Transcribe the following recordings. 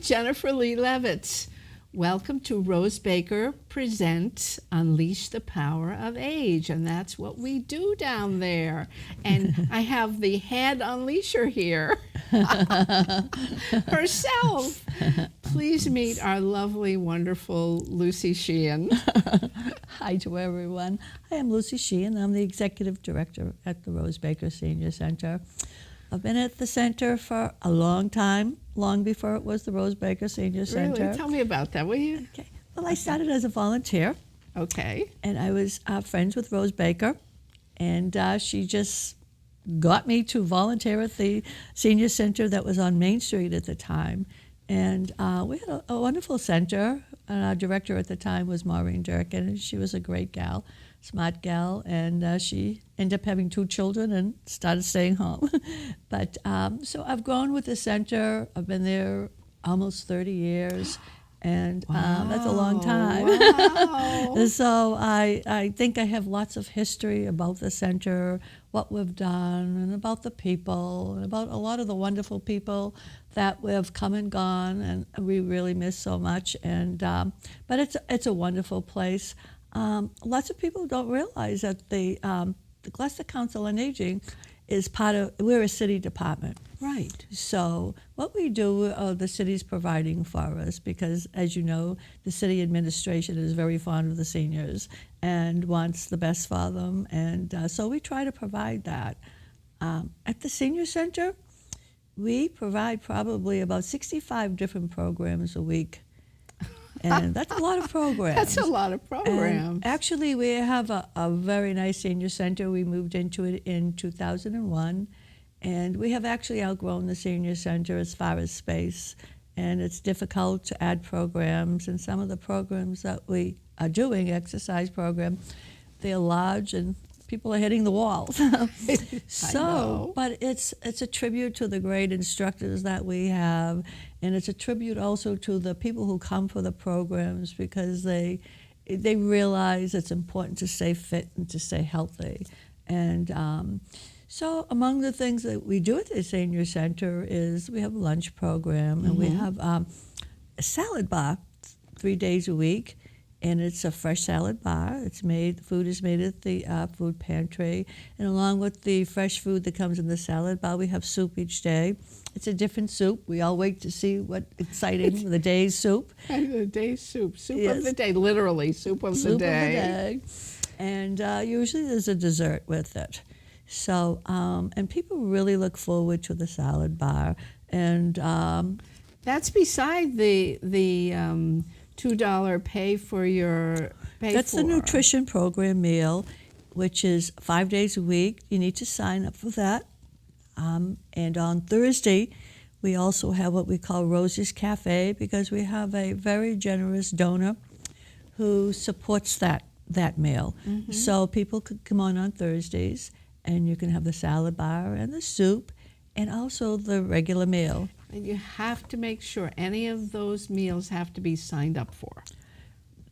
Jennifer Lee Levitz. Welcome to RoseBaker Presents Unleash the Power of Age, and that's what we do down there. And I have the head unleasher here, herself. Please meet our lovely, wonderful Lucy Sheehan. Hi to everyone. I am Lucy Sheehan. I'm the Executive Director at the RoseBaker Senior Center. I've been at the center for a long time, long before it was the RoseBaker Senior Center. Really? Tell me about that, will you? Okay. Well, I started as a volunteer. Okay. And I was friends with RoseBaker, and she just got me to volunteer at the senior center that was on Main Street at the time. And we had a wonderful center, and our director at the time was Maureen Durkin, and she was a great gal, smart gal, and she ended up having 2 children and started staying home. But so I've grown with the center. I've been there almost 30 years, and that's a long time. Wow. So I think I have lots of history about the center, what we've done, and about the people, and about a lot of the wonderful people that have come and gone, and we really miss so much. And but it's a wonderful place. Lots of people don't realize that the Gloucester Council on Aging is we're a city department. Right. So what we do, the city's providing for us, because as you know, the city administration is very fond of the seniors and wants the best for them. And so we try to provide that. At the senior center, we provide probably about 65 different programs a week. And that's a lot of programs. That's a lot of programs. And actually, we have a very nice senior center. We moved into it in 2001. And we have actually outgrown the senior center as far as space. And it's difficult to add programs. And some of the programs that we are doing, exercise program, they're large and people are hitting the walls. But it's a tribute to the great instructors that we have, and it's a tribute also to the people who come for the programs, because they realize it's important to stay fit and to stay healthy. And so among the things that we do at the senior center is we have a lunch program, and we have a salad bar 3 days a week. And it's a fresh salad bar. The food is made at the food pantry. And along with the fresh food that comes in the salad bar, we have soup each day. It's a different soup. We all wait to see what exciting, the day's soup. The day's soup. Soup Yes. of the day, literally, soup of the day. And usually there's a dessert with it. So, and people really look forward to the salad bar. And that's beside the $2 pay for your pay. That's the nutrition program meal, which is 5 days a week. You need to sign up for that. And on Thursday, we also have what we call Rosie's Cafe, because we have a very generous donor who supports that meal. So people could come on Thursdays, and you can have the salad bar and the soup, and also the regular meal. And you have to make sure any of those meals have to be signed up for.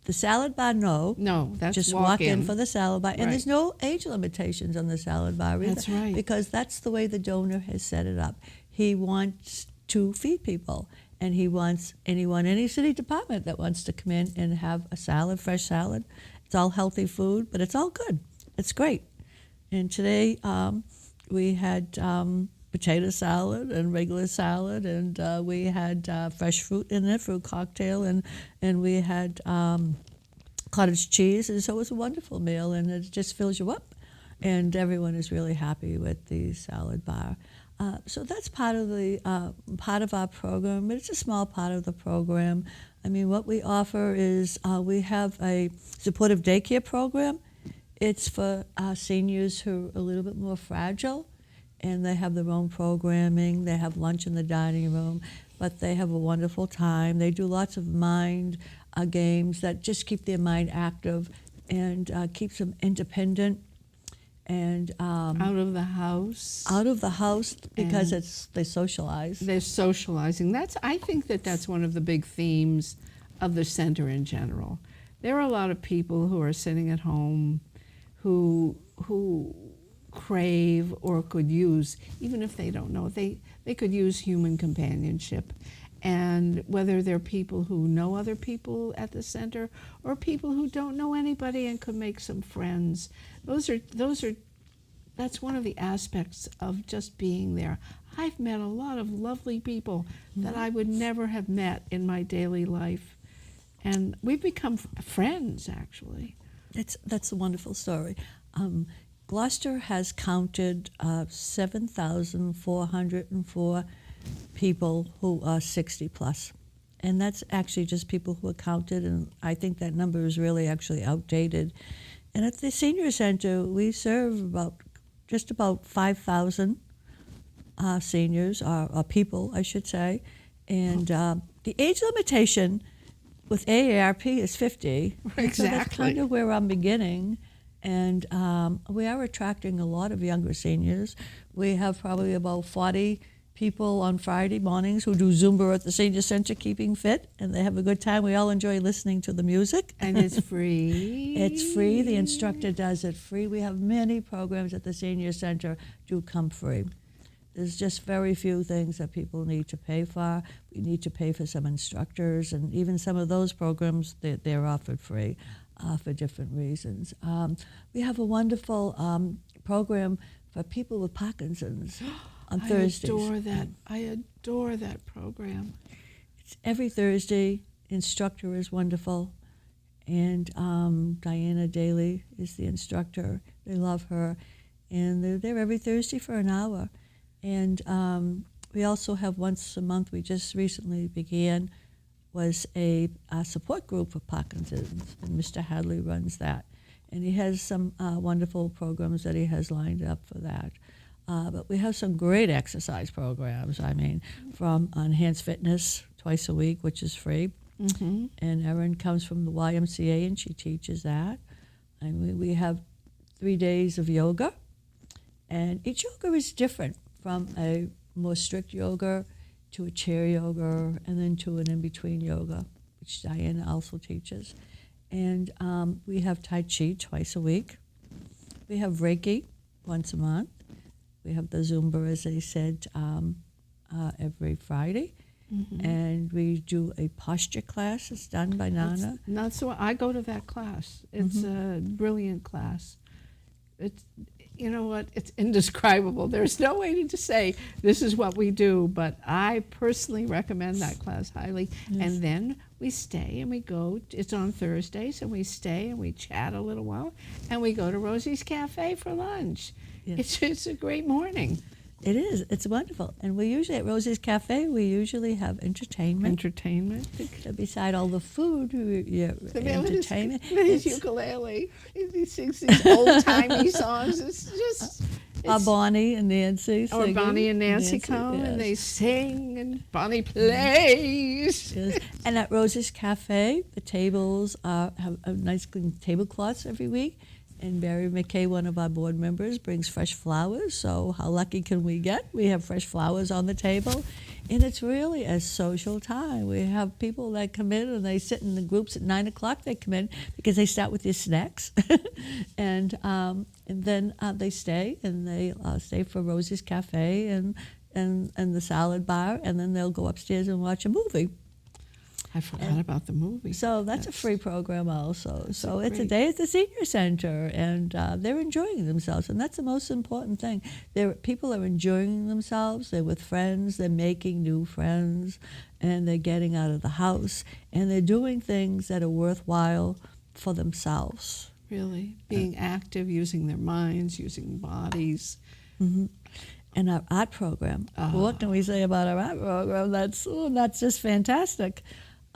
The salad bar, no. No, that's just walk in for the salad bar. And Right. there's no age limitations on the salad bar either. That's right. Because that's the way the donor has set it up. He wants to feed people. And he wants any city department that wants to come in and have a salad, fresh salad. It's all healthy food, but it's all good. It's great. And today we had potato salad and regular salad, and we had fresh fruit in it, fruit cocktail, and we had cottage cheese, and so it was a wonderful meal, and it just fills you up, and everyone is really happy with the salad bar. So that's part of our program, but it's a small part of the program. I mean, what we offer is we have a supportive daycare program. It's for seniors who are a little bit more fragile, and they have their own programming. They have lunch in the dining room, but they have a wonderful time. They do lots of mind games that just keep their mind active and keeps them independent and out of the house. Out of the house, because they socialize. They're socializing. I think that's one of the big themes of the center in general. There are a lot of people who are sitting at home who crave or could use, even if they don't know, they could use human companionship. And whether they're people who know other people at the center or people who don't know anybody and could make some friends. That's one of the aspects of just being there. I've met a lot of lovely people that I would never have met in my daily life. And we've become friends, actually. That's a wonderful story. Gloucester has counted 7,404 people who are 60 plus. And that's actually just people who are counted, and I think that number is really actually outdated. And at the senior center, we serve just about 5,000 seniors, or people, I should say. And the age limitation with AARP is 50. Exactly. So that's kind of where I'm beginning. And we are attracting a lot of younger seniors. We have probably about 40 people on Friday mornings who do Zumba at the senior center, keeping fit, and they have a good time. We all enjoy listening to the music. And it's free. It's free. The instructor does it free. We have many programs at the senior center do come free. There's just very few things that people need to pay for. We need to pay for some instructors, and even some of those programs, they're offered free for different reasons. We have a wonderful program for people with Parkinson's on Thursdays. I adore that program. It's every Thursday. Instructor is wonderful. And Diana Daly is the instructor. They love her. And they're there every Thursday for an hour. And we also have once a month, we just recently began, was a support group for Parkinson's. And Mr. Hadley runs that. And he has some wonderful programs that he has lined up for that. But we have some great exercise programs. I mean, from Enhanced Fitness twice a week, which is free. Mm-hmm. And Erin comes from the YMCA, and she teaches that. And we have 3 days of yoga. And each yoga is different, from a more strict yoga to a chair yoga, and then to an in-between yoga, which Diana also teaches. And we have Tai Chi twice a week. We have Reiki once a month. We have the Zumba, as I said, every Friday. Mm-hmm. And we do a posture class. It's done by Nana. I go to that class. It's a brilliant class. You know what? It's indescribable. There's no way to say this is what we do, but I personally recommend that class highly. Yes. And then we stay and we go. It's on Thursdays, and we stay and we chat a little while, and we go to Rosie's Cafe for lunch. Yes. It's a great morning. It is. It's wonderful. And we usually, at Rosie's Cafe, we usually have entertainment. Beside all the food, entertainment. His ukulele. He sings these old-timey songs. Bonnie and Nancy. Or Bonnie and Nancy come, yes. And they sing, and Bonnie plays. Yes. And at Rosie's Cafe, the tables have a nice clean tablecloths every week. And Barry McKay, one of our board members, brings fresh flowers. So how lucky can we get? We have fresh flowers on the table. And it's really a social time. We have people that come in, and they sit in the groups at 9 o'clock. They come in because they start with their snacks. and then they stay, and they stay for Rosie's Cafe and the salad bar. And then they'll go upstairs and watch a movie. I forgot about the movie. So that's a free program also. So it's a day at the senior center, and they're enjoying themselves, and that's the most important thing. People are enjoying themselves. They're with friends. They're making new friends, and they're getting out of the house, and they're doing things that are worthwhile for themselves. Really, being active, using their minds, using bodies. Mm-hmm. And our art program. What can we say about our art program? That's just fantastic.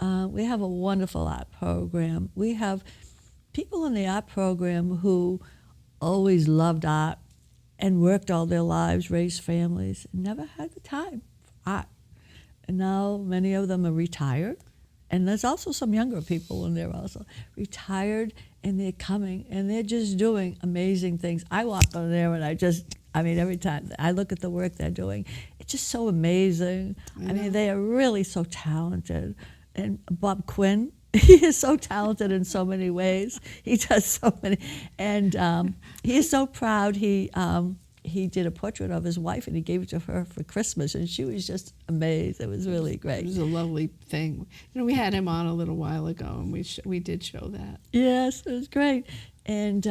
We have a wonderful art program. We have people in the art program who always loved art and worked all their lives, raised families, and never had the time for art. And now many of them are retired. And there's also some younger people in there also. Retired, and they're coming, and they're just doing amazing things. I walk on there, and every time I look at the work they're doing, it's just so amazing. I mean, they are really so talented. And Bob Quinn, he is so talented in so many ways. He does so many. And he is so proud. He he did a portrait of his wife, and he gave it to her for Christmas, and she was just amazed. It was really It great. was a lovely thing. We had him on a little while ago, and we did show that. Yes, it was great. And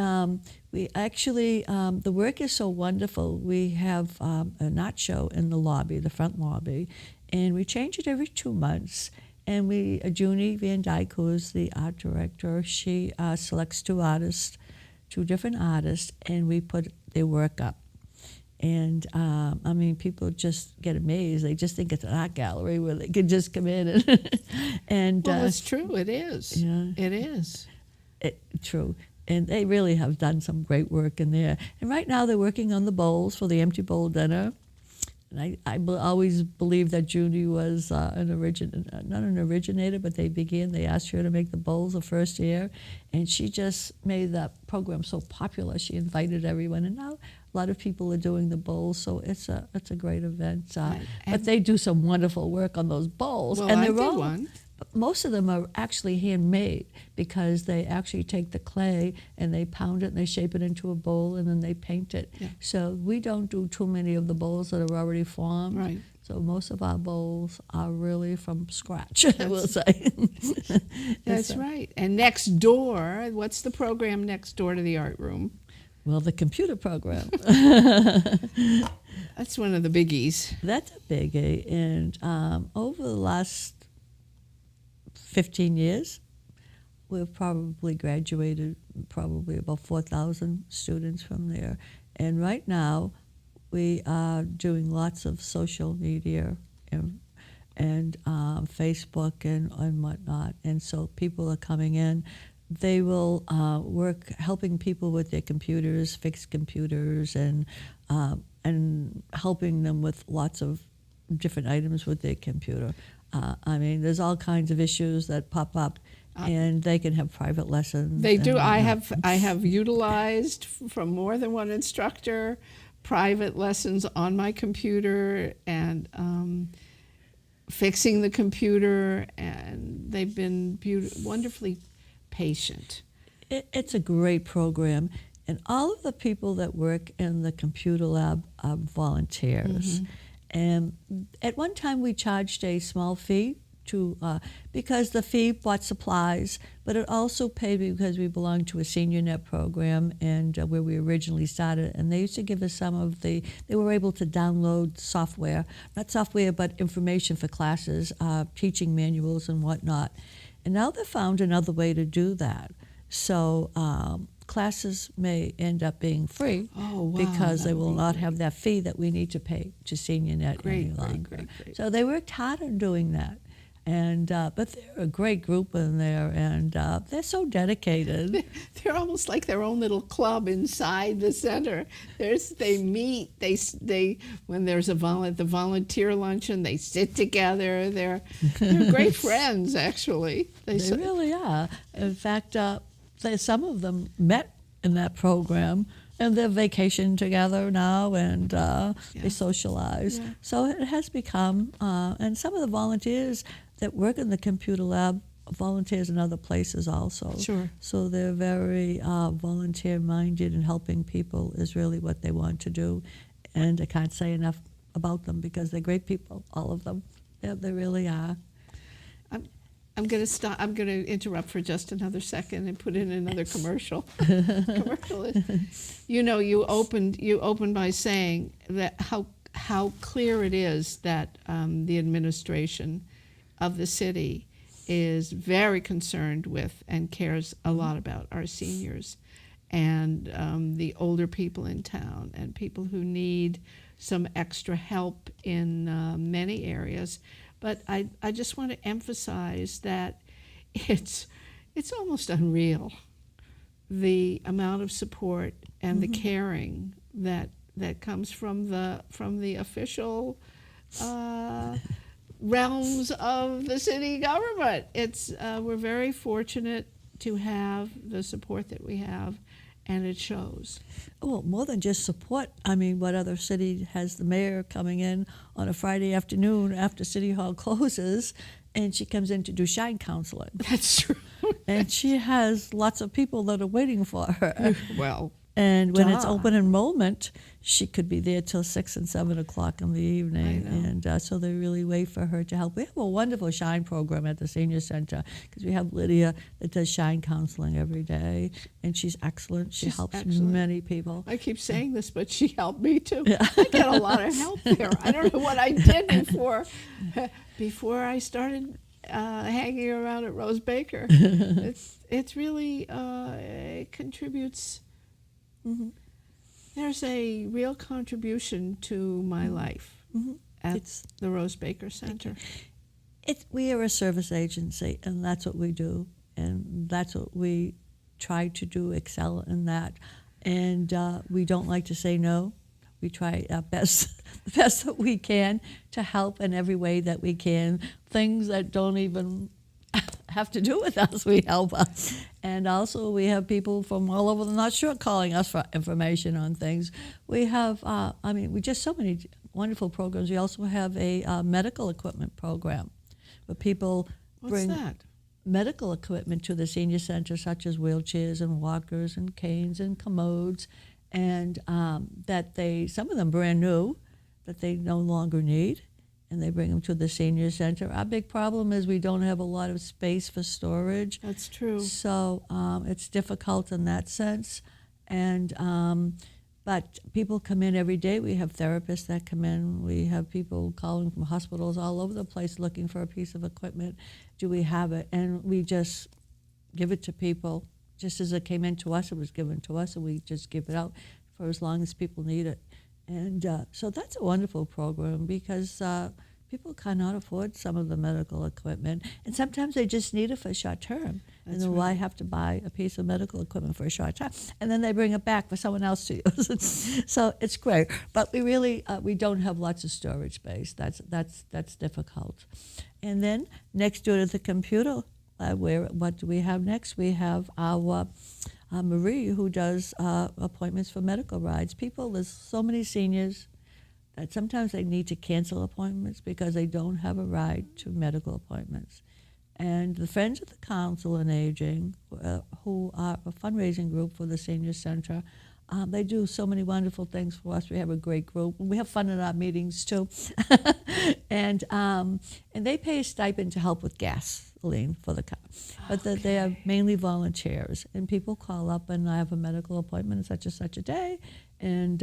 we actually, the work is so wonderful. We have an art show in the lobby, the front lobby, and we change it every 2 months. And Junie Van Dyke, who is the art director, she selects two different artists, and we put their work up. And people just get amazed. They just think it's an art gallery where they can just come in and. Well, it's true. It is. Yeah. It is. True. And they really have done some great work in there. And right now they're working on the bowls for the Empty Bowl Dinner. And I always believed that Judy was not an originator, but they asked her to make the bowls the first year. And she just made that program so popular. She invited everyone. And now a lot of people are doing the bowls, so it's a great event. But they do some wonderful work on those bowls. Well, and I they're did all, one. Most of them are actually handmade because they actually take the clay and they pound it and they shape it into a bowl and then they paint it. Yeah. So we don't do too many of the bowls that are already formed. Right. So most of our bowls are really from scratch, I will say. That's right. And next door, what's the program next door to the art room? Well, the computer program. That's one of the biggies. That's a biggie. And over the last 15 years, we've probably graduated about 4,000 students from there. And right now, we are doing lots of social media and Facebook and whatnot. And so people are coming in. They will work helping people with their computers, fix computers, and helping them with lots of different items with their computer. There's all kinds of issues that pop up, and they can have private lessons. They do. I have utilized from more than one instructor private lessons on my computer and fixing the computer, and they've been wonderfully patient. It's a great program, and all of the people that work in the computer lab are volunteers. Mm-hmm. And at one time we charged a small fee because the fee bought supplies, but it also paid because we belonged to a senior net program and where we originally started. And they used to give us they were able to download software, not software, but information for classes, teaching manuals and whatnot. And now they've found another way to do that. So classes may end up being free because they will not have that fee that we need to pay to senior net any longer. Great. So they worked hard on doing that. And but they're a great group in there, and they're so dedicated. They're almost like their own little club inside the center. They meet. They when there's the volunteer luncheon, they sit together. They're great friends, actually. They really are. In fact, some of them met in that program, and they're vacation together now, and they socialize. Yeah. So it has become, and some of the volunteers that work in the computer lab volunteers in other places also. Sure. So they're very volunteer-minded, and helping people is really what they want to do. And I can't say enough about them because they're great people, all of them. They really are. I'm going to stop. I'm going to interrupt for just another second and put in another commercial. You opened by saying that how clear it is that the administration of the city is very concerned with and cares a lot about our seniors and the older people in town and people who need some extra help in many areas. But I just want to emphasize that it's almost unreal, the amount of support and the caring that comes from the official realms of the city government. We're very fortunate to have the support that we have, and it shows. Well, more than just support. I mean, what other city has the mayor coming in on a Friday afternoon after City Hall closes, and she comes in to do shine counseling? That's true. And she has lots of people that are waiting for her. Well, And when it's Duh. open enrollment, she could be there till 6 and 7 o'clock in the evening. I know. And so they really wait for her to help. We have a wonderful Shine program at the Senior Center because we have Lydia that does Shine counseling every day, and she's excellent. She She's helps excellent. many people. I keep saying this, but she helped me too. I get a lot of help there. I don't know what I did before I started hanging around at RoseBaker. It's really it contributes. Mm-hmm. There's a real contribution to my life at It's- the RoseBaker Center. We are a service agency, and that's what we do, and that's what we try to do, excel in that. And we don't like to say no. We try our best, the best that we can to help in every way that we can. Things that don't even have to do with us, we help us. And also we have people from all over the North Shore calling us for information on things. We have, we just so many wonderful programs. We also have a medical equipment program where people What's bring that? medical equipment to the senior center, such as wheelchairs and walkers and canes and commodes, and some of them brand new, that they no longer need, and they bring them to the senior center. Our big problem is we don't have a lot of space for storage. That's true. So it's difficult in that sense. And but people come in every day. We have therapists that come in. We have people calling from hospitals all over the place looking for a piece of equipment. Do we have it? And we just give it to people. Just as it came into us, it was given to us, and we just give it out for as long as people need it. And so that's a wonderful program because people cannot afford some of the medical equipment, and sometimes they just need it for a short term. And then why have to buy a piece of medical equipment for a short time? And then they bring it back for someone else to use. So it's great. But we really we don't have lots of storage space. That's difficult. And then next door to the computer, what do we have next? We have our Marie, who does appointments for medical rides. There's so many seniors that sometimes they need to cancel appointments because they don't have a ride to medical appointments. And the Friends of the Council on Aging, who are a fundraising group for the Senior Center, they do so many wonderful things for us. We have a great group. We have fun in our meetings too. And they pay a stipend to help with gasoline for the car. But they are mainly volunteers. And people call up and I have a medical appointment such and such a day. And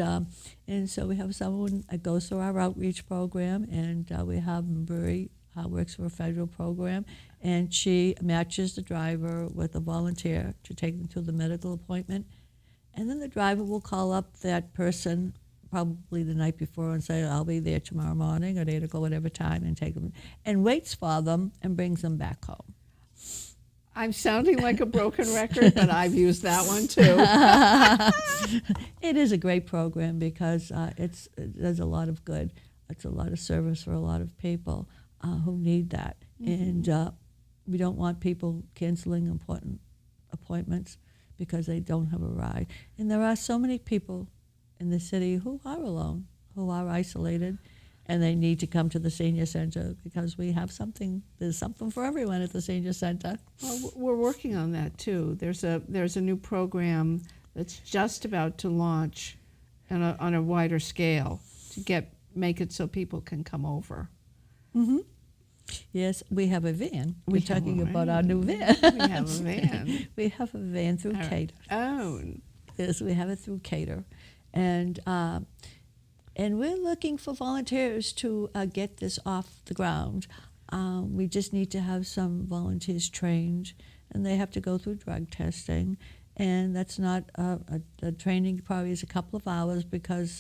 so we have someone that goes through our outreach program, and we have Marie works for a federal program, and she matches the driver with a volunteer to take them to the medical appointment. And then the driver will call up that person probably the night before and say, I'll be there tomorrow morning at 8 o'clock, whatever time, and take them, and waits for them and brings them back home. I'm sounding like a broken record, but I've used that one too. It is a great program because it does a lot of good. It's a lot of service for a lot of people who need that. Mm-hmm. And we don't want people canceling important appointments because they don't have a ride. And there are so many people in the city who are alone, who are isolated, and they need to come to the senior center because we have something. There's something for everyone at the senior center. Well, we're working on that too. There's a new program that's just about to launch on a wider scale to make it so people can come over. Mm-hmm. Yes, we have a van. We're talking about our new van. We have a van. We have a van through Cater. Own. Yes, we have it through Cater. And we're looking for volunteers to get this off the ground. We just need to have some volunteers trained, and they have to go through drug testing. And that's not a training, probably is a couple of hours because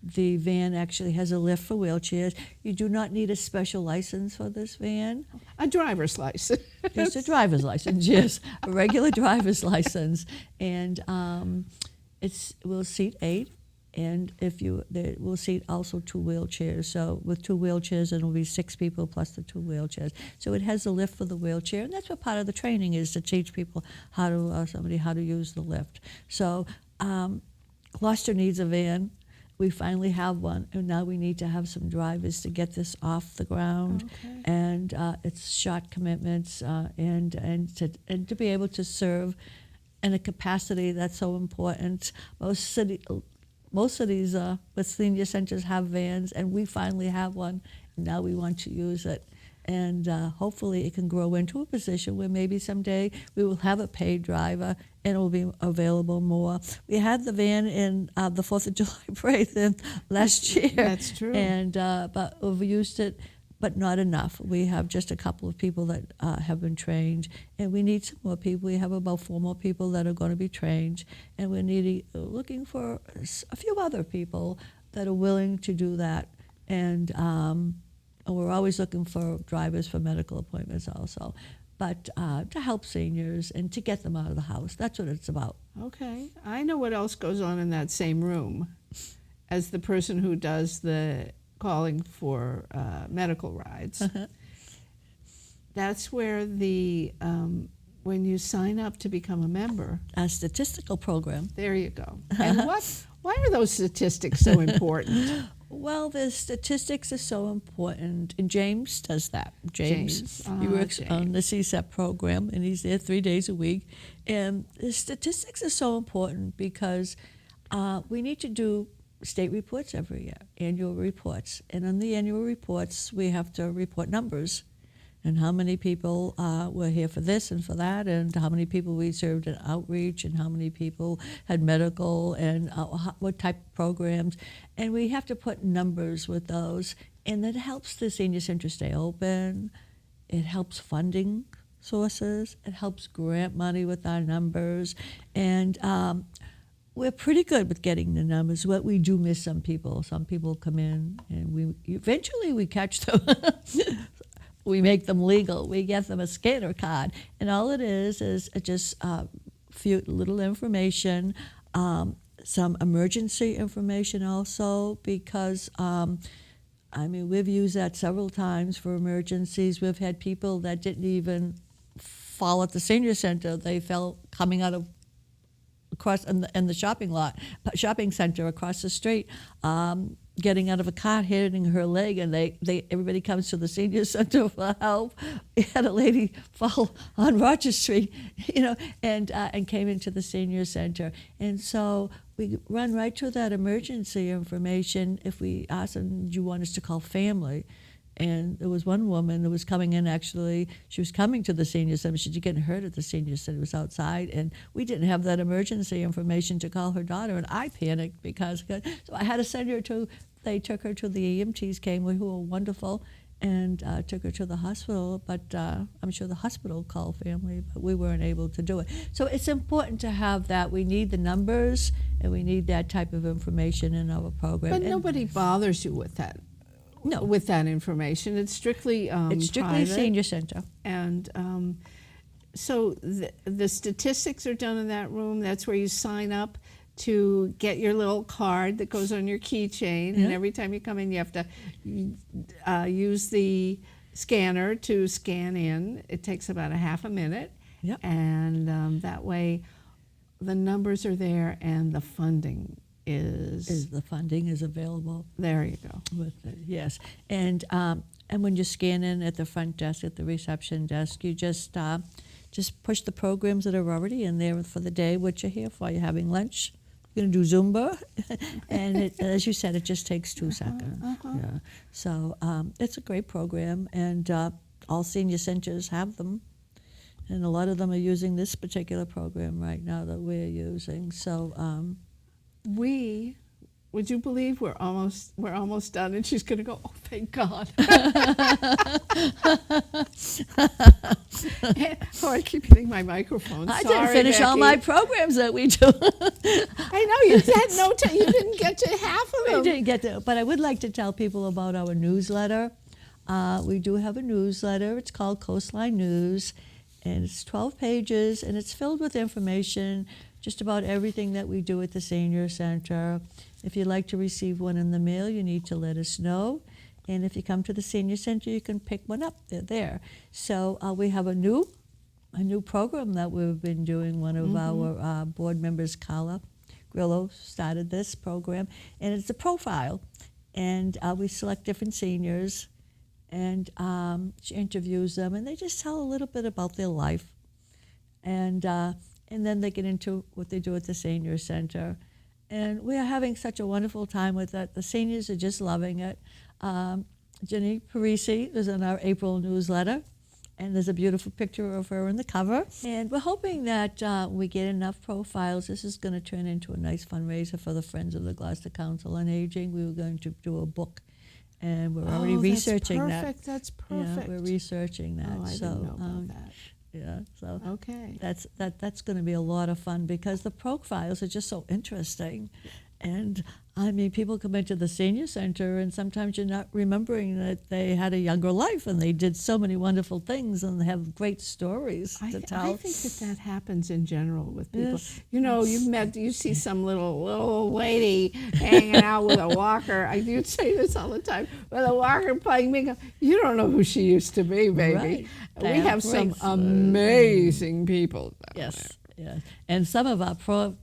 the van actually has a lift for wheelchairs. You do not need a special license for this van. A driver's license. Just a driver's license, yes, a regular driver's license. And we'll seat 8. And we'll seat also 2 wheelchairs. So with 2 wheelchairs, it'll be 6 people plus the 2 wheelchairs. So it has a lift for the wheelchair, and that's what part of the training is, to teach people how to use the lift. So Gloucester needs a van. We finally have one, and now we need to have some drivers to get this off the ground. Okay. And it's short commitments, and to be able to serve and a capacity that's so important. Most cities with senior centers have vans, and we finally have one. Now we want to use it. And hopefully it can grow into a position where maybe someday we will have a paid driver and it will be available more. We had the van in the 4th of July parade last year. That's true. And, but we've used it, but not enough. We have just a couple of people that have been trained, and we need some more people. We have about 4 more people that are going to be trained, and we're looking for a few other people that are willing to do that. And we're always looking for drivers for medical appointments also, but to help seniors and to get them out of the house. That's what it's about. Okay. I know what else goes on in that same room as the person who does the calling for medical rides. That's where when you sign up to become a member. A statistical program. There you go. And why are those statistics so important? Well, the statistics are so important, and James does that. James. He works on the CSEP program, and he's there 3 days a week. And the statistics are so important because we need to do state reports every year, annual reports. And on the annual reports, we have to report numbers and how many people were here for this and for that, and how many people we served in outreach, and how many people had medical, and what type of programs. And we have to put numbers with those, and that helps the senior center stay open. It helps funding sources. It helps grant money with our numbers. And we're pretty good with getting the numbers. What we do miss some people. Some people come in, and eventually we catch them. We make them legal. We get them a scanner card, and all it is just few little information, some emergency information also, because we've used that several times for emergencies. We've had people that didn't even fall at the senior center. They fell coming out of across in the shopping center across the street. Getting out of a car, hitting her leg, and everybody comes to the senior center for help. We had a lady fall on Rogers Street, and came into the senior center. And so we run right to that emergency information. If we ask them, do you want us to call family? And there was one woman that was coming in, actually. She was coming to the senior center. She'd getting hurt at the senior center. It was outside. And we didn't have that emergency information to call her daughter. And I panicked so I had to send her they took her to the EMTs came, who were wonderful, and took her to the hospital. But I'm sure the hospital called family, but we weren't able to do it. So it's important to have that. We need the numbers, and we need that type of information in our program. But nobody bothers you with that. No, with that information, it's strictly private. Senior center. And so the statistics are done in that room. That's where you sign up to get your little card that goes on your keychain, and every time you come in, you have to use the scanner to scan in. It takes about a half a minute, and that way the numbers are there and the funding is the funding is available. There you go. With it, yes, and when you scan in at the front desk, at the reception desk, you just push the programs that are already in there for the day. What you're here for? You're having lunch. You're going to do Zumba, and as you said, it just takes 2 seconds. Yeah. So it's a great program, and all senior centers have them. And a lot of them are using this particular program right now that we're using. So would you believe we're almost done? And she's going to go, oh, thank God. Oh, I keep hitting my microphone. I Sorry, didn't finish all Becky. my programs that we do. I know, you had no time. You didn't get to half of them. We didn't get to, but I would like to tell people about our newsletter. We do have a newsletter. It's called Coastline News, and it's 12 pages, and it's filled with information just about everything that we do at the senior center. If you'd like to receive one in the mail, you need to let us know. And if you come to the senior center, you can pick one up. They're there. So we have a new program that we've been doing. One of our board members, Carla Grillo, started this program, and it's a profile. And we select different seniors, and she interviews them, and they just tell a little bit about their life. And and then they get into what they do at the senior center. And we are having such a wonderful time with it. The seniors are just loving it. Jenny Parisi was in our April newsletter, and there's a beautiful picture of her in the cover. And we're hoping that we get enough profiles. This is going to turn into a nice fundraiser for the Friends of the Gloucester Council on Aging. We were going to do a book, and we're already researching that. That's perfect. Yeah, we're researching that. Oh, I so, didn't know about that. Yeah, so Okay. that's going to be a lot of fun because the profiles are just so interesting. And I mean, people come into the senior center and sometimes you're not remembering that they had a younger life and they did so many wonderful things and they have great stories to tell. I think that happens in general with people. Yes. You know, you see some little old lady hanging out with a walker. You'd say this all the time, with a walker playing bingo. You don't know who she used to be, baby. Right. We They have have some great amazing people down Yes, yes. And some of our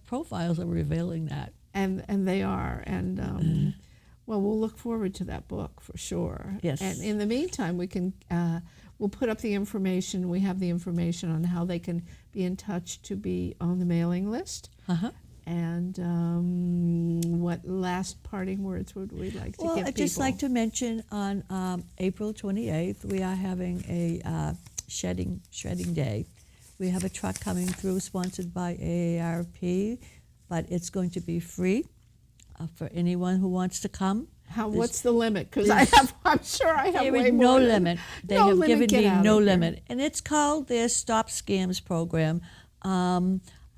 profiles are revealing that. And they are. And, well, we'll look forward to that book for sure. Yes. And in the meantime, we'll put up the information. We have the information on how they can be in touch to be on the mailing list. Uh-huh. And what last parting words would we like to give people? I'd just like to mention on April 28th, we are having a shredding day. We have a truck coming through sponsored by AARP, but it's going to be free for anyone who wants to come. What's the limit? Because I'm sure I have There way is more. no limit. They No have limit, given get me out no of here. limit. And it's called their Stop Scams program.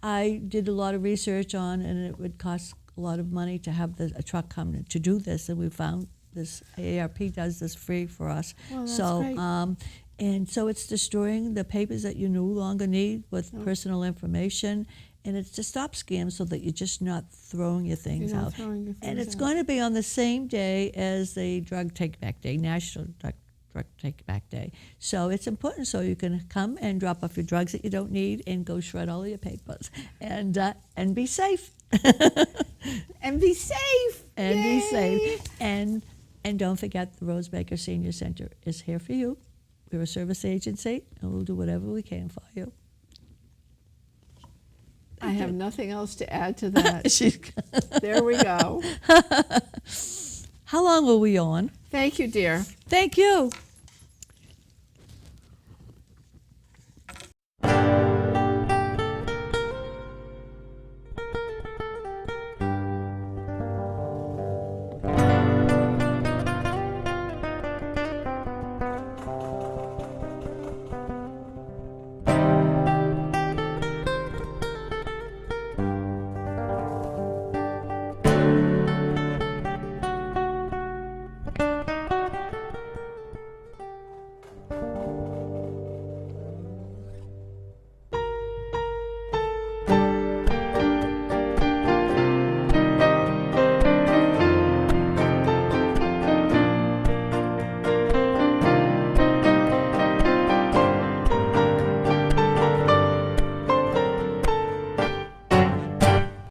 I did a lot of research on, and it would cost a lot of money to have a truck come to do this, and we found this AARP does this free for us. Well, that's so, great. And so it's destroying the papers that you no longer need with personal information, and it's to stop scams so that you're just not throwing your things You're not out. throwing your And things it's out. going to be on the same day as the Drug Take Back Day, National Drug Take Back Day. So it's important so you can come and drop off your drugs that you don't need and go shred all your papers and be safe. And be safe. And Yay. be safe. And don't forget the RoseBaker Senior Center is here for you. We're a service agency, and we'll do whatever we can for you. I have nothing else to add to that. She's- There we go. How long were we on? Thank you, dear. Thank you.